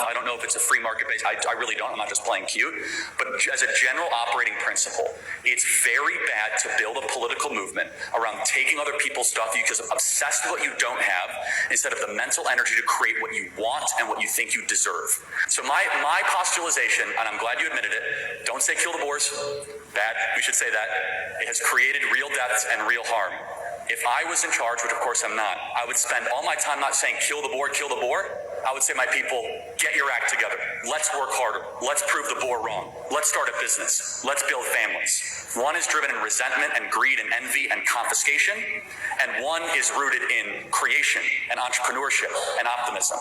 I don't know if it's a free market base. I really don't. I'm not just playing cute. But as a general operating principle, it's very bad to build a political movement around taking other people's stuff because you're obsessed with what you don't have instead of the mental energy to create what you want and what you think you deserve. So my postulation, and I'm glad you admitted it, don't say kill the boars. Bad. We should say that. It has created real deaths and real harm. If I was in charge, which of course I'm not, I would spend all my time not saying kill the boar, kill the boar. I would say, my people, get your act together. Let's work harder. Let's prove the boar wrong. Let's start a business. Let's build families. One is driven in resentment and greed and envy and confiscation, and one is rooted in creation and entrepreneurship and optimism.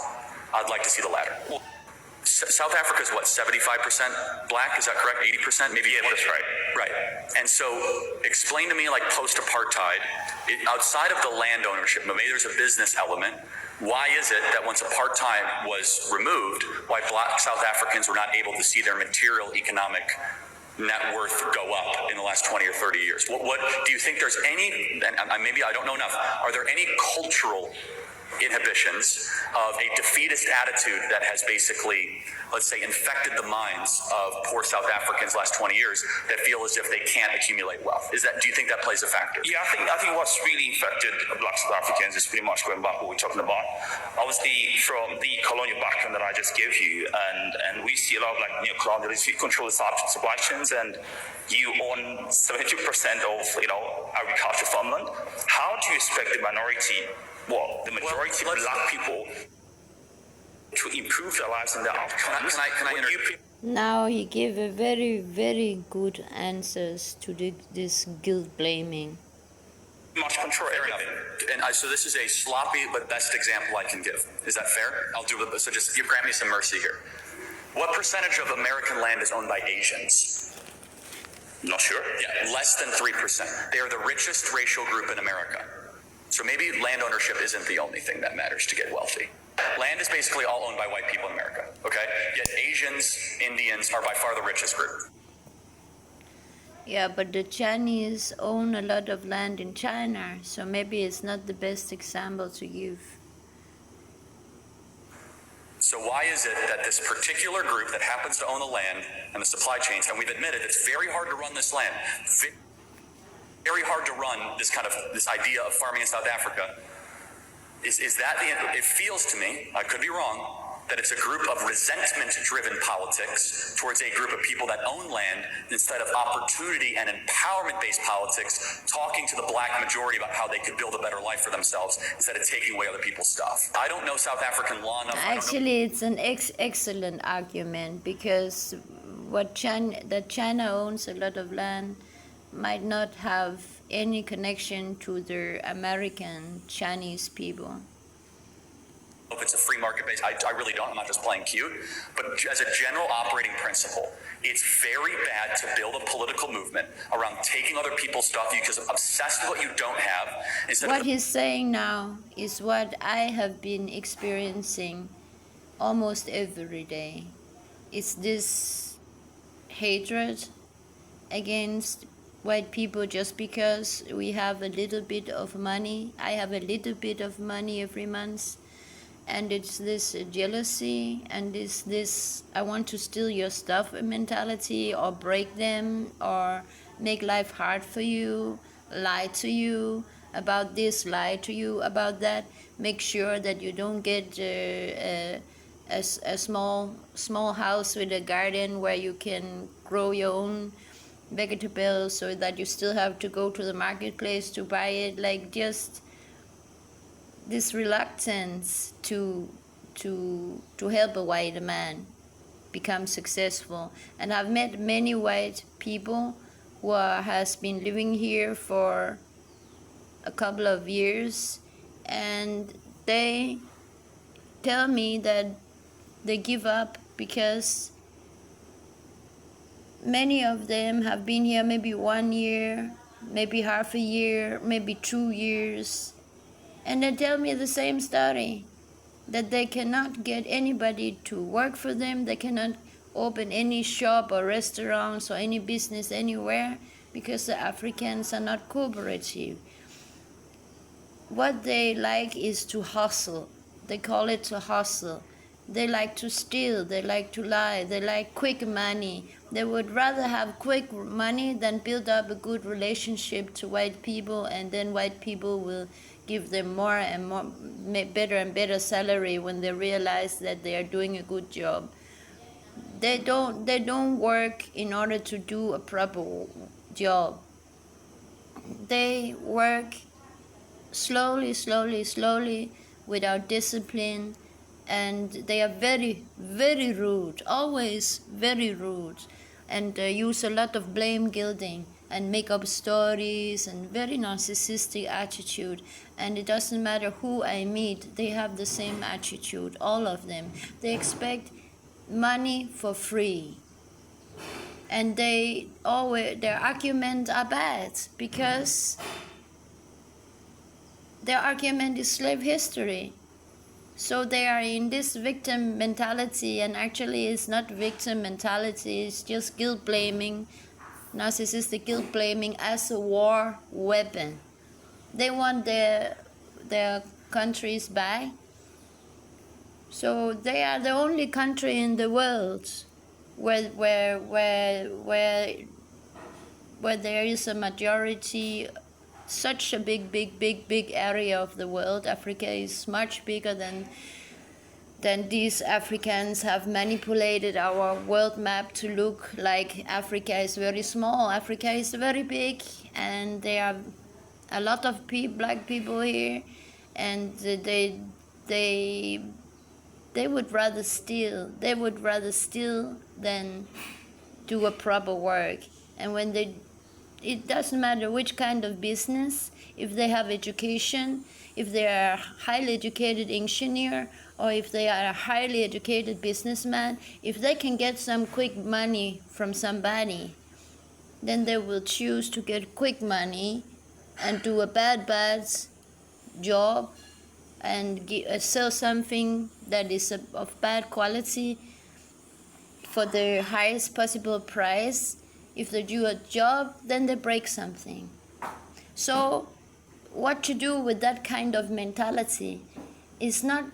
I'd like to see the latter. South Africa is what, 75% black? Is that correct? 80%? Maybe. Yeah, that's right. Right. And so explain to me, like post-apartheid, outside of the land ownership, maybe there's a business element. Why is it that once apartheid was removed, why black South Africans were not able to see their material economic net worth go up in the last 20 or 30 years? What do you think there's any, and maybe I don't know enough, are there any cultural inhibitions of a defeatist attitude that has basically, let's say, infected the minds of poor South Africans last 20 years that feel as if they can't accumulate wealth? Do you think that plays a factor? Yeah, I think what's really infected black South Africans is pretty much going back what we're talking about. Obviously, from the colonial background that I just gave you, and we see a lot of like neocolonialism, you control the supply chains, and you own 72% of agricultural farmland. How do you expect the minority, the majority of black people to improve their lives and their outcomes? Now he gave a very, very good answers to this guilt blaming. Much control everything. And so this is a sloppy but best example I can give. Is that fair? I'll do it. So just grant me some mercy here. What percentage of American land is owned by Asians? Not sure. Yeah, less than 3%. They are the richest racial group in America. So maybe land ownership isn't the only thing that matters to get wealthy. Land is basically all owned by white people in America, okay? Yet Asians, Indians are by far the richest group. Yeah, but the Chinese own a lot of land in China, so maybe it's not the best example to give. So why is it that this particular group that happens to own the land and the supply chains, and we've admitted it's very hard to run this land, very hard to run this idea of farming in South Africa. Is that it feels to me, I could be wrong, that it's a group of resentment-driven politics towards a group of people that own land instead of opportunity and empowerment-based politics, talking to the black majority about how they could build a better life for themselves instead of taking away other people's stuff. I don't know South African law enough. Actually, it's an excellent argument, because that China owns a lot of land might not have any connection to the American Chinese people. If it's a free market base, I really don't. I'm not just playing cute. But as a general operating principle, it's very bad to build a political movement around taking other people's stuff because you're obsessed with what you don't have. What he's saying now is what I have been experiencing almost every day. It's this hatred against white people just because we have a little bit of money. I have a little bit of money every month. And it's this jealousy and this I want to steal your stuff mentality, or break them, or make life hard for you, lie to you about this, lie to you about that, make sure that you don't get a small house with a garden where you can grow your own vegetables, so that you still have to go to the marketplace to buy it. Like, just this reluctance to help a white man become successful. And I've met many white people who has been living here for a couple of years, and they tell me that they give up because many of them have been here maybe 1 year, maybe half a year, maybe 2 years. And they tell me the same story, that they cannot get anybody to work for them. They cannot open any shop or restaurants or any business anywhere because the Africans are not cooperative. What they like is to hustle. They call it to hustle. They like to steal, they like to lie, they like quick money. They would rather have quick money than build up a good relationship to white people, and then white people will give them more and more, better and better salary when they realize that they are doing a good job. They don't work in order to do a proper job. They work slowly, without discipline, and they are very, very rude, always very rude, and use a lot of blame guilting and make up stories and very narcissistic attitude. And it doesn't matter who I meet, they have the same attitude, all of them. They expect money for free, and their arguments are bad because their argument is slave history. So they are in this victim mentality, and actually it's not victim mentality, it's just guilt blaming, narcissistic guilt blaming as a war weapon. They want their countries back. So they are the only country in the world where there is a majority, such a big area of the world. Africa is much bigger than these Africans have manipulated our world map to look like Africa is very small. Africa is very big, and there are a lot of black people here, and they would rather steal. They would rather steal than do a proper work. And when it doesn't matter which kind of business, if they have education, if they are a highly educated engineer, or if they are a highly educated businessman, if they can get some quick money from somebody, then they will choose to get quick money and do a bad job and sell something that is of bad quality for the highest possible price. If they do a job, then they break something. So what to do with that kind of mentality is not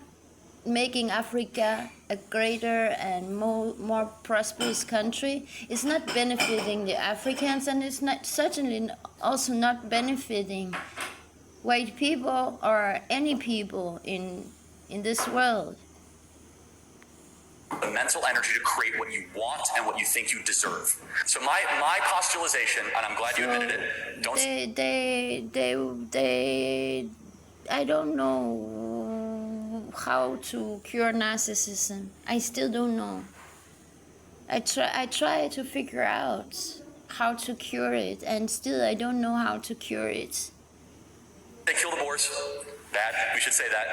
making Africa a greater and more prosperous country. It's not benefiting the Africans, and it's not certainly also not benefiting white people or any people in this world. The mental energy to create what you want and what you think you deserve. So my postulation, and I'm glad you admitted it, I don't know how to cure narcissism. I still don't know. I try to figure out how to cure it, and still I don't know how to cure it. They kill the boars. Bad. We should say that.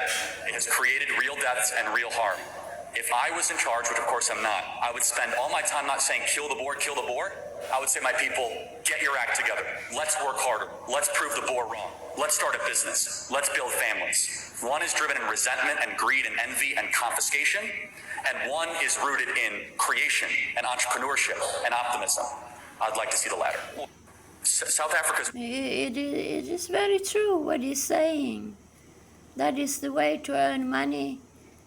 It has created real deaths and real harm. If I was in charge, which of course I'm not, I would spend all my time not saying kill the boar. I would say, my people, get your act together. Let's work harder. Let's prove the boar wrong. Let's start a business. Let's build families. One is driven in resentment and greed and envy and confiscation, and one is rooted in creation and entrepreneurship and optimism. I'd like to see the latter. South Africa's... It is very true what he's saying. That is the way to earn money.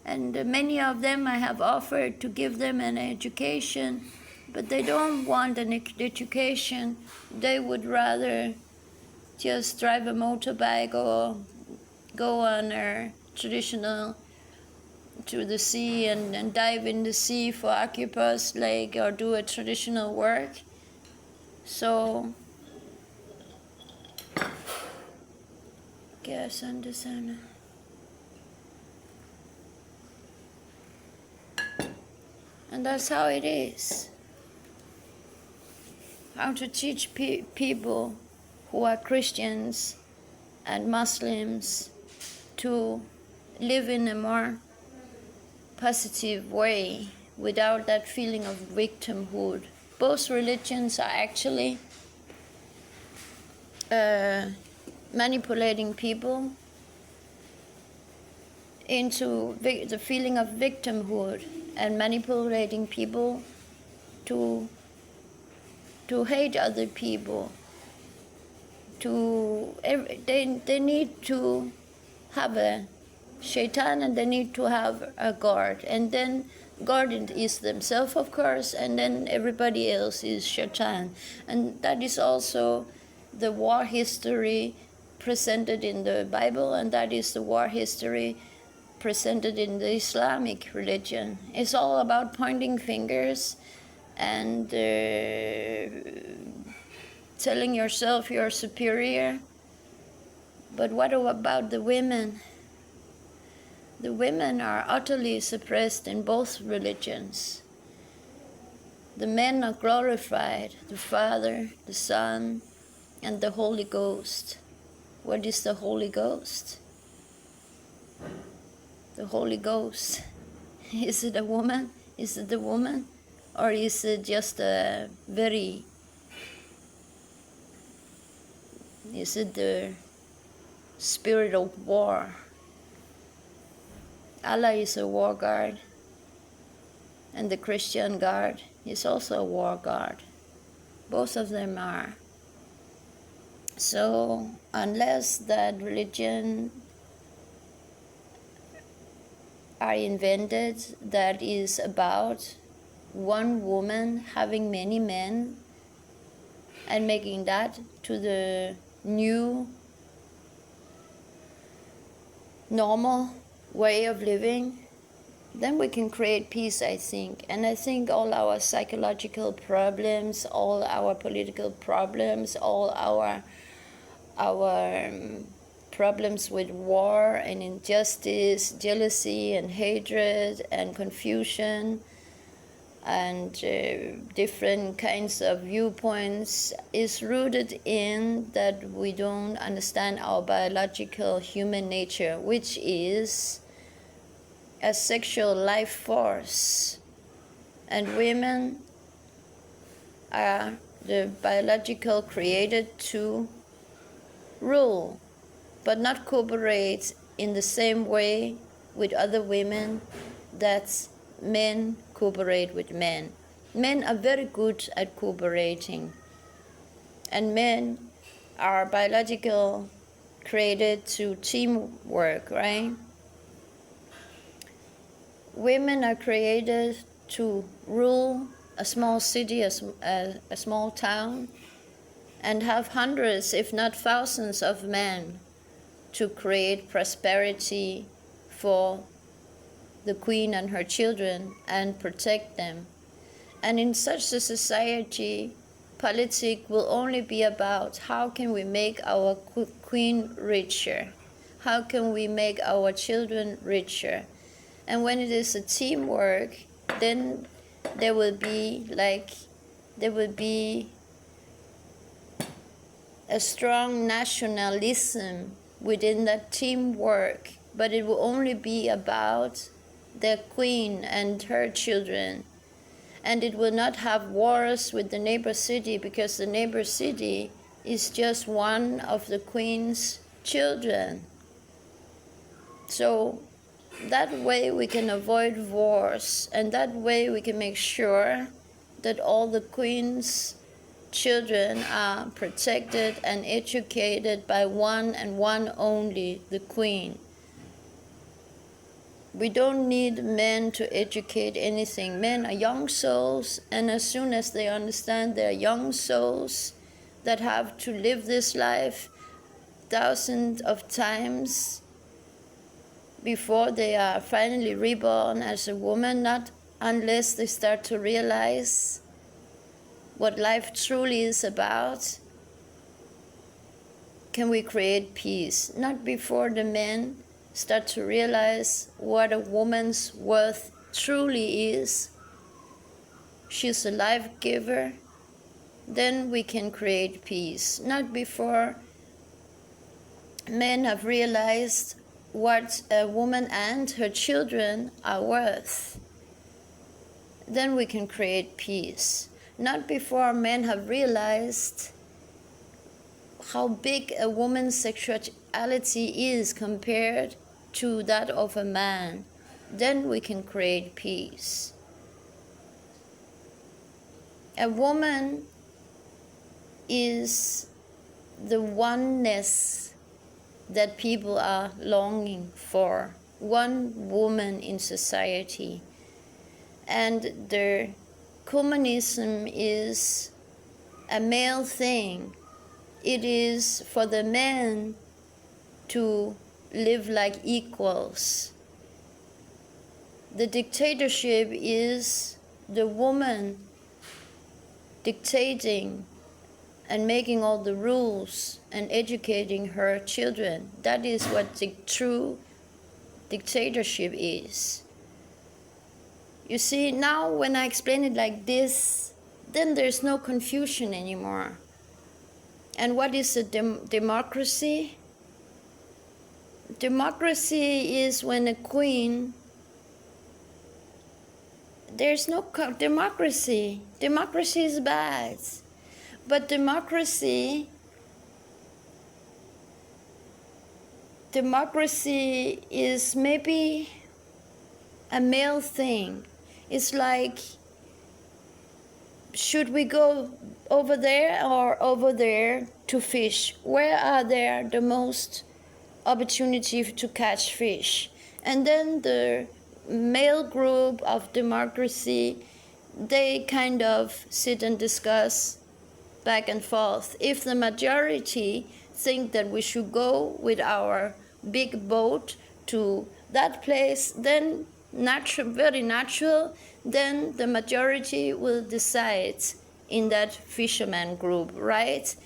And many of them I have offered to give them an education, but they don't want an education. They would rather just drive a motorbike or go on a traditional to the sea and dive in the sea for octopus lake or do a traditional work. So, guess understand. And that's how it is. How to teach people who are Christians and Muslims to live in a more positive way without that feeling of victimhood. Both religions are actually manipulating people into the feeling of victimhood and manipulating people to hate other people. They need to have a Shaitan, and they need to have a guard. And then God is themselves, of course, and then everybody else is Shaitan. And that is also the war history presented in the Bible, and that is the war history presented in the Islamic religion. It's all about pointing fingers and telling yourself you're superior. But what about the women? The women are utterly suppressed in both religions. The men are glorified, the Father, the Son, and the Holy Ghost. What is the Holy Ghost? The Holy Ghost. Is it a woman? Is it the woman? Or is it just a very... Is it the spirit of war? Allah is a war god, and the Christian God is also a war god. Both of them are. So unless that religion are invented that is about one woman having many men and making that to the new normal way of living, then we can create peace, I think. And I think all our psychological problems, all our political problems, all our problems with war and injustice, jealousy and hatred and confusion and different kinds of viewpoints is rooted in that we don't understand our biological human nature, which is a sexual life force. And women are the biological created to rule, but not cooperate in the same way with other women that men cooperate with men. Men are very good at cooperating, and men are biological created to teamwork, right? Women are created to rule a small city, a small town, and have hundreds, if not thousands, of men to create prosperity for the queen and her children and protect them. And in such a society, politics will only be about how can we make our queen richer? How can we make our children richer? And when it is a teamwork, then there will be a strong nationalism within that teamwork, but it will only be about the queen and her children. And it will not have wars with the neighbor city, because the neighbor city is just one of the queen's children. So that way we can avoid wars, and that way we can make sure that all the queen's children are protected and educated by one and one only, the queen. We don't need men to educate anything. Men are young souls, and as soon as they understand they're young souls that have to live this life thousands of times before they are finally reborn as a woman, not unless they start to realize what life truly is about, can we create peace. Not before the men start to realize what a woman's worth truly is. She's a life giver. Then we can create peace. Not before men have realized what a woman and her children are worth. Then we can create peace. Not before men have realized how big a woman's sexuality is compared to that of a man. Then we can create peace. A woman is the oneness that people are longing for. one woman in society. And the communism is a male thing. It is for the men to live like equals. The dictatorship is the woman dictating and making all the rules and educating her children. That is what the true dictatorship is. You see, now when I explain it like this, then there's no confusion anymore. And what is a democracy? Democracy is when a queen, there's no democracy. Democracy is bad. But democracy is maybe a male thing. It's like, should we go over there or over there to fish? Where are there the most opportunity to catch fish? And then the male group of democracy, they kind of sit and discuss back and forth. If the majority think that we should go with our big boat to that place, then very natural, then the majority will decide in that fisherman group, right?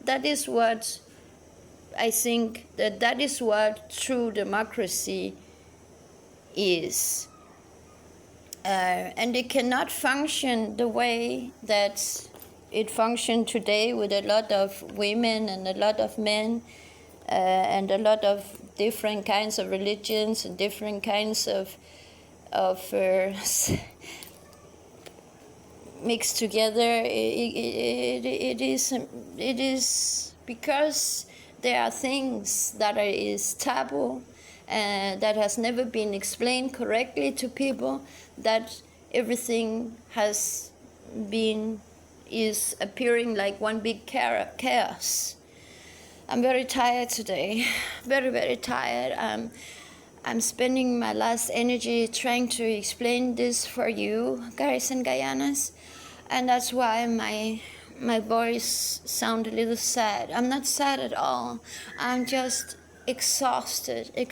That is what I think, that is what true democracy is. And it cannot function the way that it functions today, with a lot of women and a lot of men, and a lot of different kinds of religions and different kinds of mixed together. It is because there are things that is taboo, that has never been explained correctly to people, that everything is appearing like one big chaos. I'm very tired today, very, very tired. I'm spending my last energy trying to explain this for you, guys and Guyanas, and that's why my voice sounds a little sad. I'm not sad at all. I'm just exhausted. I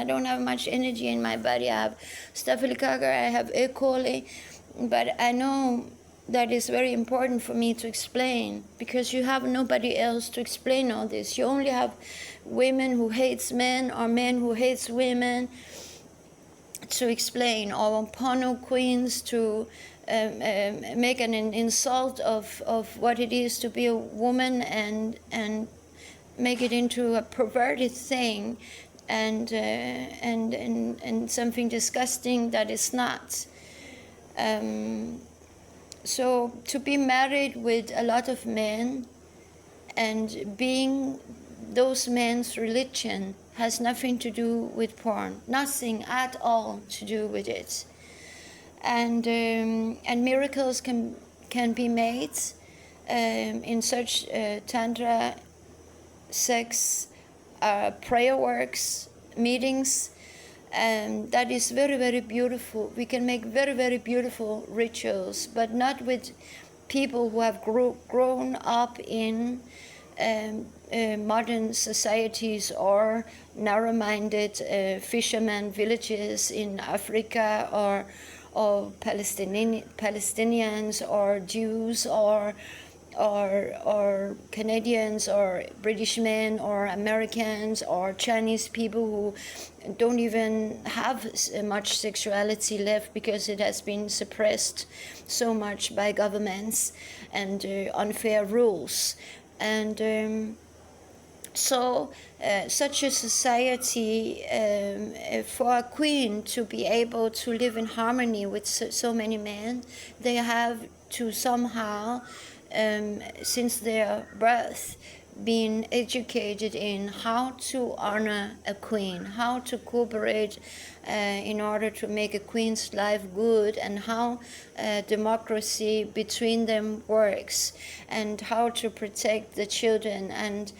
don't have much energy in my body. I have staphylococcus, I have E. coli, but I know that is very important for me to explain, because you have nobody else to explain all this. You only have women who hates men or men who hates women to explain, or porno queens to make an insult of what it is to be a woman and make it into a perverted thing and something disgusting that is not. So to be married with a lot of men and being those men's religion has nothing to do with porn, nothing at all to do with it. And miracles can be made in such tantra, sex, prayer works, meetings. And that is very, very beautiful. We can make very, very beautiful rituals, but not with people who have grown up in modern societies or narrow-minded fishermen villages in Africa, or Palestinians or Jews or Canadians or British men or Americans or Chinese people who don't even have much sexuality left because it has been suppressed so much by governments and unfair rules. And so such a society, for a queen to be able to live in harmony with so many men, they have to somehow, since their birth, been educated in how to honor a queen, how to cooperate in order to make a queen's life good, and how democracy between them works, and how to protect the children, and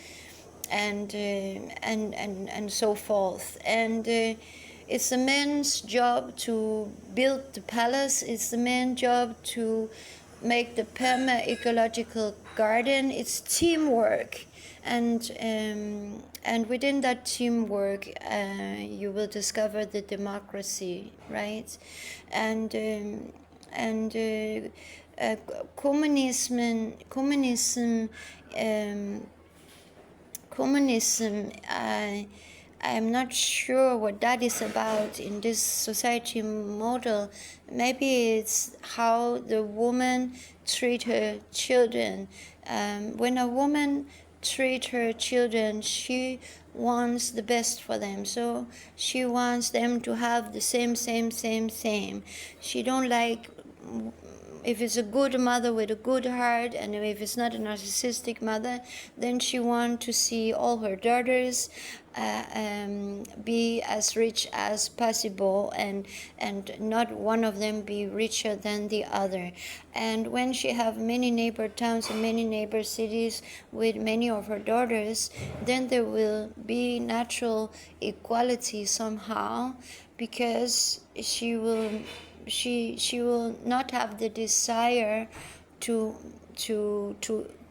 so forth. And it's the man's job to build the palace. It's the man's job to make the perma-ecological garden. It's teamwork, and within that teamwork, you will discover the democracy, right? And and communism. Um, Communism, I'm not sure what that is about in this society model. Maybe it's how the woman treat her children. When a woman treat her children, she wants the best for them. So she wants them to have the same. She don't like, if it's a good mother with a good heart, and if it's not a narcissistic mother, then she wants to see all her daughters be as rich as possible, and not one of them be richer than the other. And when she have many neighbor towns and many neighbor cities with many of her daughters, then there will be natural equality somehow, because she will not have the desire to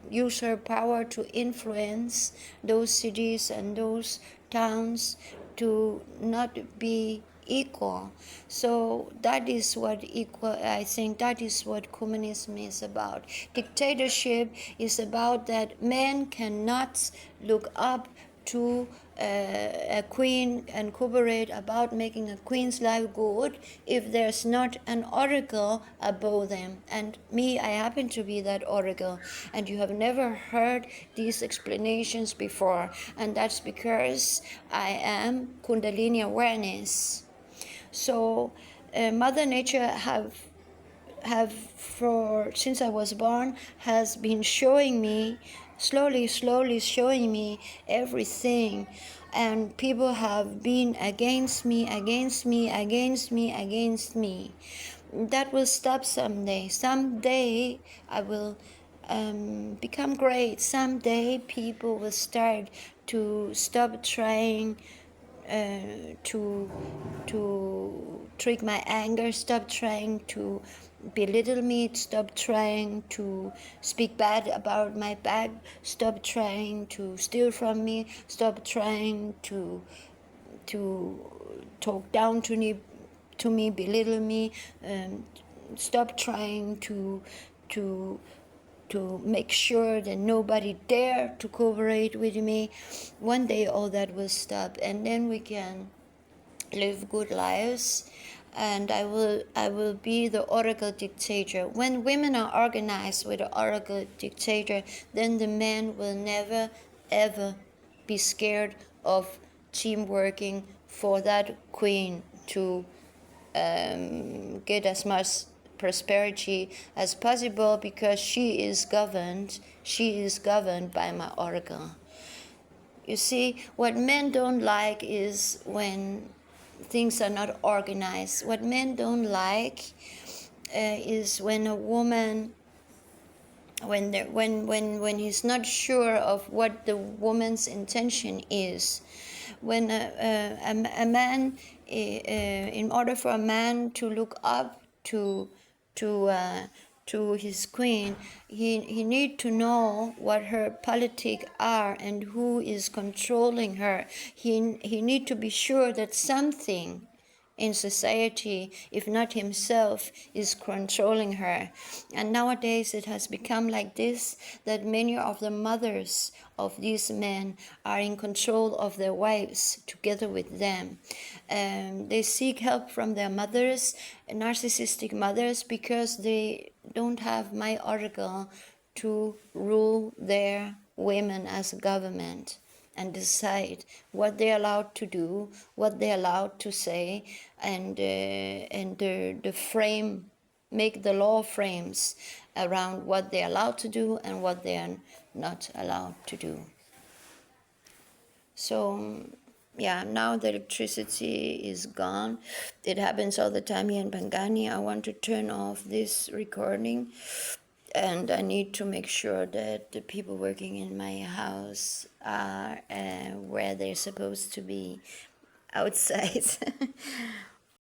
use her power to influence those cities and those towns to not be equal. So that is what I think that is what communism is about. Dictatorship is about that men cannot look up to a queen and cooperate about making a queen's life good if there's not an oracle above them. And me, I happen to be that oracle, and you have never heard these explanations before, and that's because I am Kundalini awareness. So Mother Nature have for since I was born has been showing me slowly showing me everything, and people have been against me. That will stop someday. I will become great. Someday people will start to stop trying to trick my anger, stop trying to belittle me, stop trying to speak bad about my back, stop trying to steal from me, stop trying to talk down to me, belittle me, stop trying to make sure that nobody dare to cooperate with me. One day all that will stop, and then we can live good lives, and I will be the oracle dictator. When women are organized with the oracle dictator, then the men will never ever be scared of team working for that queen to get as much prosperity as possible, because she is governed by my oracle. You see, what men don't like is when things are not organized. What men don't like is when a woman, when he's not sure of what the woman's intention is. When a man, in order for a man to look up to his queen, he need to know what her politics are and who is controlling her. He need to be sure that something in society, if not himself, is controlling her. And nowadays it has become like this, that many of the mothers of these men are in control of their wives together with them. They seek help from their mothers, narcissistic mothers, because they don't have my oracle to rule their women as a government and decide what they're allowed to do, what they're allowed to say, and the frame, make the law frames around what they're allowed to do and what they're not allowed to do. So, yeah, now the electricity is gone. It happens all the time here in Pangani. I want to turn off this recording, and I need to make sure that the people working in my house are where they're supposed to be. outside.